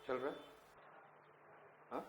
चल रहा है? हाँ?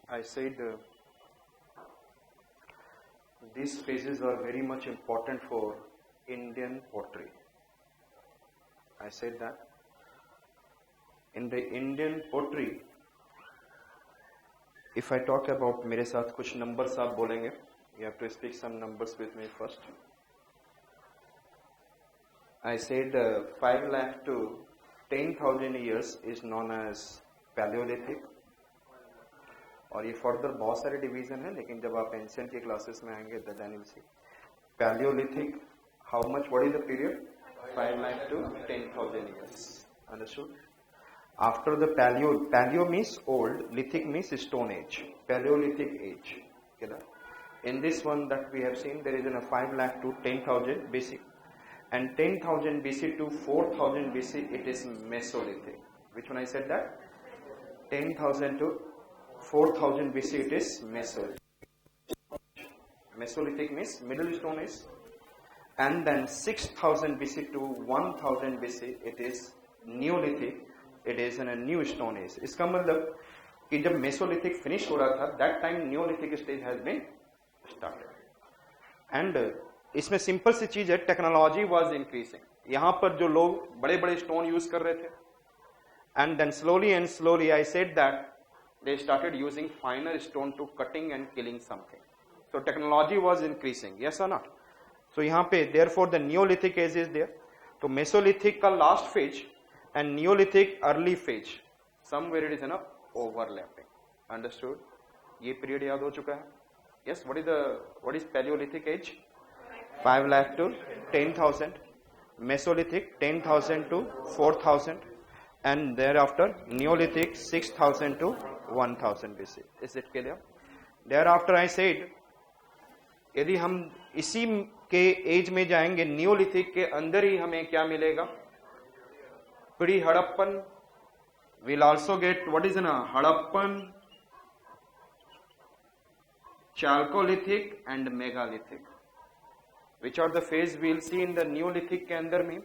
I said these phases are very much important for Indian pottery. I said that in the Indian pottery, if I talk about, मेरे साथ कुछ numbers आप बोलेंगे. You have to speak some numbers with me first. I said 5 lakh to 10,000 years is known as Paleolithic. और ये further बहुत सारे division है, लेकिन जब आप एंशिएंट की क्लासेस में आएंगे then you will see paleolithic. How much, what is the period? 5 lakh to 10,000 years. Understood? After the paleo means old, lithic means stone age, paleolithic age. Okay, in this one that we have seen, there is a 5 lakh to 10,000 BC, and 10,000 BC to 4,000 BC it is Mesolithic. Which one I said that? 10,000 to 4,000 BC it is Mesolithic. Mesolithic means middle stone age, and then 6,000 BC to 1,000 BC it is Neolithic. It is in a new stone age. इसका मतलब कि जब Mesolithic finish हो रहा था, that time Neolithic stage has been started. And इसमें simple सी चीज है, टेक्नोलॉजी वाज इंक्रीजिंग. यहाँ पर जो लोग बड़े बड़े स्टोन यूज कर रहे थे, and then slowly I said that they started using finer stone to cutting and killing something. So technology was increasing, yes or not? So यहाँ पे therefore the Neolithic age is there. तो Mesolithic का last phase and Neolithic early phase, somewhere it is enough overlapping. Understood? ये period याद हो चुका है? Yes. What is Paleolithic age? 5 lakh to 10,000. Mesolithic 10,000 to 4,000, and thereafter Neolithic 6,000 to 1,000 BC. Is it clear? Thereafter I said, यदि हम इसी के as में जाएंगे, नियोलिथिक के अंदर ही हमें क्या मिलेगा? Pre Harappan. We'll also get what is na Harappan, Chalcolithic and Megalithic. Which are the phase we'll see in the Neolithic के अंदर में?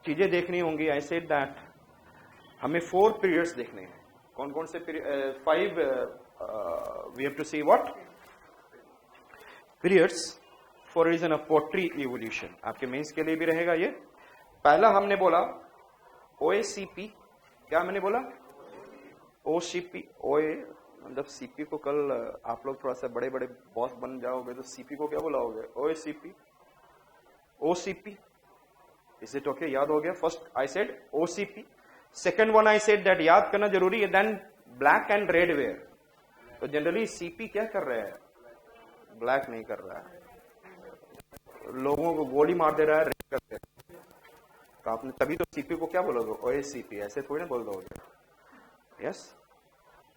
चीजें देखनी होंगी, आई सेड दैट हमें 4 पीरियड्स देखने हैं। कौन कौन से 5 we have to see what periods for reason of pottery evolution. आपके मेंस के लिए भी रहेगा ये। पहला हमने बोला ओएसीपी, क्या मैंने बोला ओसीपी, ओए मतलब सीपी को कल आप लोग थोड़ा सा बड़े बड़े बॉस बन जाओगे तो सीपी को क्या बुलाओगे, OACP, OCP, is it okay? याद हो गया? First I said OCP, second one I said that याद करना जरूरी है, then black and red ware. तो जनरली सीपी क्या कर रहा है, ब्लैक नहीं कर रहा है, लोगों को गोली मार दे रहा है, रेड कर दे रहा है। तो आपने तभी तो सीपी को क्या बोलोगे, ओएसीपी, ऐसे थोड़ी ना बोल दोगे। यस,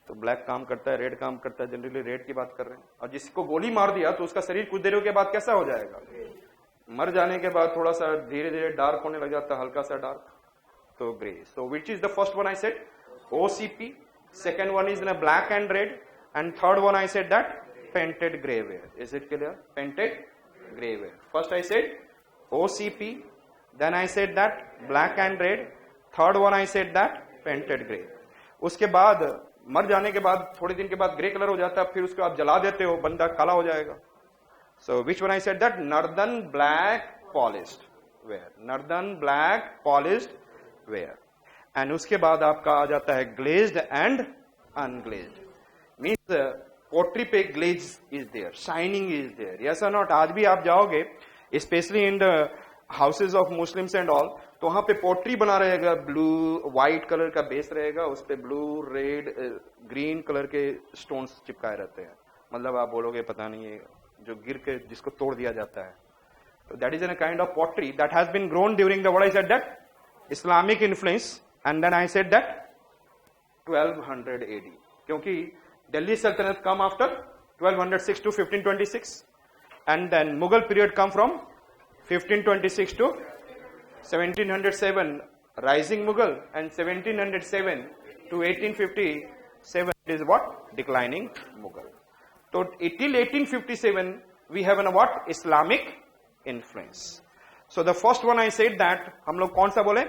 तो ब्लैक काम करता है, रेड काम करता है, जनरली रेड की बात कर रहे हैं। और जिसको गोली मार दिया तो उसका शरीर कुछ देर के बाद कैसा हो जाएगा, मर जाने के बाद थोड़ा सा धीरे धीरे डार्क होने लग जाता है, हल्का सा डार्क, तो grey. So which is the first one I said OCP, second one is black and red, and third one I said that painted grey where. Is it clear? Painted grey where. First I said OCP, then I said that black and red, third one I said that painted gray। उसके बाद मर जाने के बाद थोड़े दिन के बाद ग्रे कलर हो जाता है, फिर उसको आप जला देते हो, बंदा काला हो जाएगा। So which one I said that northern black polished wear, northern black polished wear। and उसके बाद आपका आ जाता है glazed and unglazed, means pottery पे glaze is there, shining is there, yes or not? आज भी आप जाओगे especially in the houses of Muslims and all, तो वहां पे पोट्री बना रहेगा, ब्लू व्हाइट कलर का बेस रहेगा, उस पे ब्लू रेड ग्रीन कलर के स्टोन्स चिपकाए रहते हैं। मतलब आप बोलोगे पता नहीं है, जो गिर के जिसको तोड़ दिया जाता है। तो that is an kind of pottery that has been grown during the what I said that Islamic influence, and then I said that 1200 AD, क्योंकि Delhi Sultanate come after 1206 to 1526, and then Mughal period come from 1526 to 1707, rising Mughal, and 1707 to 1857 is what? Declining Mughal. So till 1857 we have a what? Islamic influence. So the first one I said that हम लोग कौन सा बोले,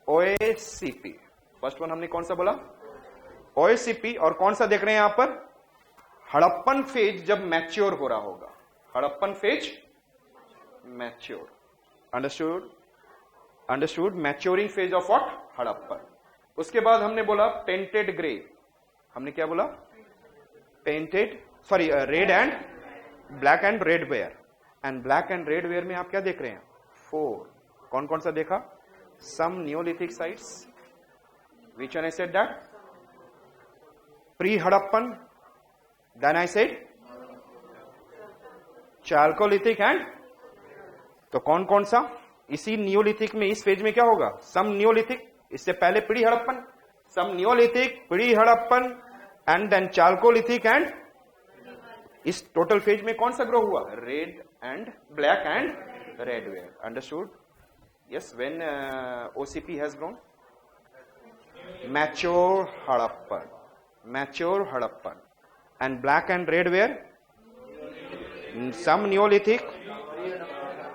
OACP। First one हमने कौन सा बोला, OACP। और कौन सा देख रहे हैं यहां पर, हड़प्पन फेज जब मैच्योर हो रहा होगा, Harappan phase mature, understood, understood, maturing phase of what, Harappan. उसके बाद हमने बोला पेंटेड ग्रे, हमने क्या बोला, painted, sorry red and black and red where. And black and red where में आप क्या देख रहे हैं, 4। कौन कौन सा देखा, some neolithic sites, which one I said that, pre Harappan, then I said chalcolithic and, तो कौन कौन सा, इसी नियोलिथिक में, इस फेज में क्या होगा, सम नियोलिथिक, इससे पहले pre Harappan, some neolithic, pre Harappan, and then chalcolithic, and इस टोटल फेज में कौन सा ग्रो हुआ, red and black and red ware. Understood? Yes, when OCP has grown, mature Harappan, mature Harappan, and black and red ware, some neolithic,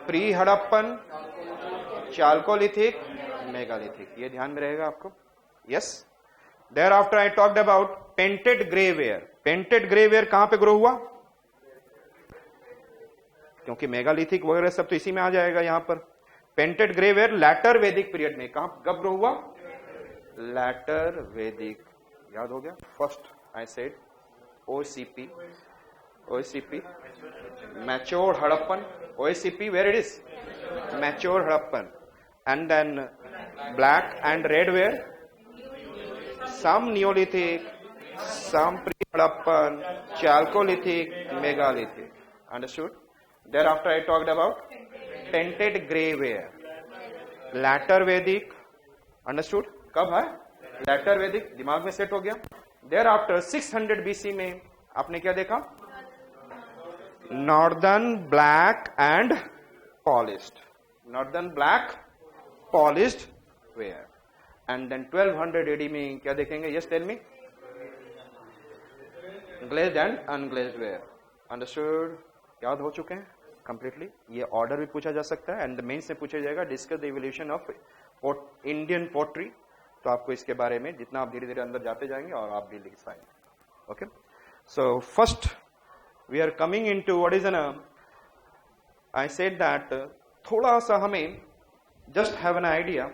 pre Harappan, chalcolithic, megalithic. ये ध्यान में रहेगा आपको। Yes, thereafter I talked about painted grey ware. Painted grey ware कहां पे grow हुआ, क्योंकि megalithic वगैरह सब तो इसी में आ जाएगा यहां पर। पेंटेड ग्रे वेयर लैटर वैदिक पीरियड में, कहां कब ग्रो हुआ, लैटर वैदिक। याद हो गया? First I said OCP, OCP, mature Harappan, OCP, where it is? Mature Harappan. And then black and red where? Some Neolithic, some pre-Harappan, Chalcolithic, Megalithic. Understood? Thereafter I talked about painted grey ware, latter Vedic. Understood? कब है? Latter Vedic, दिमाग में set हो गया। Thereafter 600 BC में आपने क्या देखा, northern black and polished, northern black polished ware. And then 1200 AD में क्या देखेंगे, yes tell me, glazed and unglazed ware. Understood? याद हो चुके हैं? कंप्लीटली। ये ऑर्डर भी पूछा जा सकता है एंड द मेंस में पूछा जाएगा discuss the evolution of Indian pottery. तो आपको इसके बारे में जितना आप धीरे धीरे अंदर जाते जाएंगे और आप भी लिख पाएंगे। Okay, so first we are coming into what is an I said that थोड़ा सा हमें just have an idea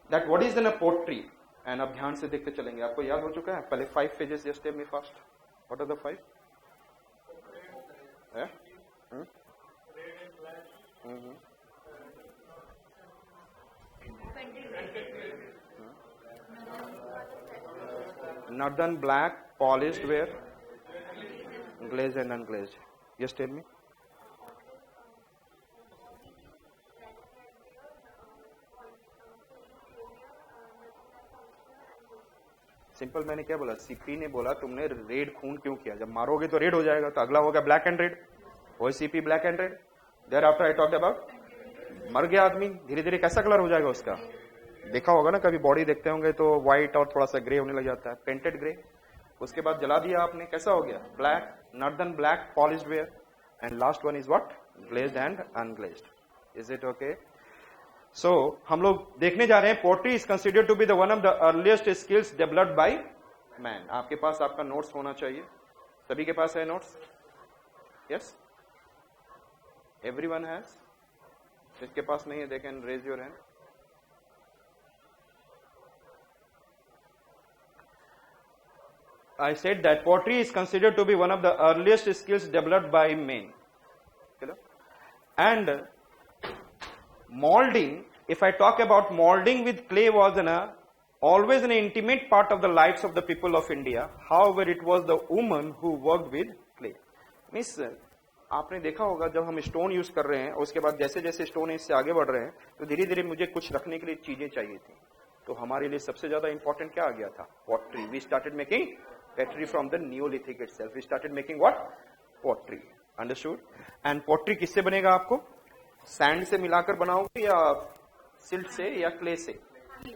that what is an pottery and आप ध्यान से देखते चलेंगे। आपको याद हो चुका है पहले 5 pages, just tell me fast what are the 5? Northern black, polished where? Glazed and unglazed. Yes, tell me. Simple मैंने क्या बोला, सीपी ने बोला तुमने रेड खून क्यों किया, जब मारोगे तो रेड हो जाएगा, तो अगला होगा ब्लैक एंड रेड, वही CP black and red. Thereafter I talked about मर गया आदमी, धीरे धीरे कैसा कलर हो जाएगा उसका, देखा होगा ना कभी बॉडी देखते होंगे तो व्हाइट और थोड़ा सा ग्रे होने लग जाता है, पेंटेड ग्रे। उसके बाद जला दिया आपने, कैसा हो गया black, northern black, polished ware, and last one is what, glazed and unglazed. Is it okay? So हम लोग देखने जा रहे हैं pottery is considered to be the one of the earliest skills developed by man. आपके पास आपका notes होना चाहिए, सभी के पास है नोट्स? Yes, everyone has? जिसके पास नहीं है they can raise your hand. I said that pottery is considered to be one of the earliest skills developed by men. And molding, if I talk about molding with clay, was always an intimate part of the lives of the people of India. However, it was the woman who worked with clay. Miss, आपने देखा होगा जब हम stone use कर रहे हैं और उसके बाद जैसे जैसे स्टोन इससे आगे बढ़ रहे हैं तो धीरे धीरे मुझे कुछ रखने के लिए चीजें चाहिए थी, तो हमारे लिए सबसे ज्यादा इंपॉर्टेंट क्या आ गया था? Pottery. We started making pottery from the Neolithic itself. We started making what? Pottery. Understood? And pottery किससे बनेगा आपको? सैंड से मिलाकर बनाओगे या सिल्ट से या क्ले से?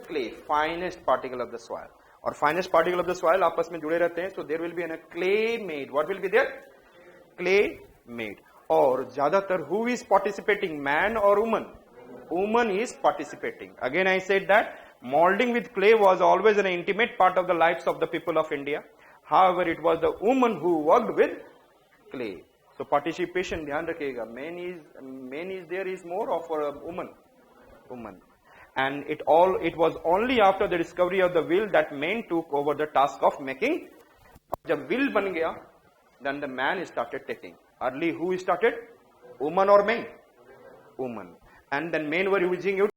Clay, finest particle of the soil. और finest particle of the soil आपस में जुड़े रहते हैं, so there will be an clay made. What will be there? Clay made. और ज्यादातर हु इज पार्टिसिपेटिंग, मैन और woman? Woman is participating. Again I said that molding with clay was always an intimate part of the lives of the people of India. However, it was the woman who worked with clay. So participation, ध्यान रखिएगा, man is there is more of a woman. And it was only after the discovery of the wheel that men took over the task of making. जब wheel बन गया, then the man started taking. Early who started? Woman or men? Woman. And then men were using it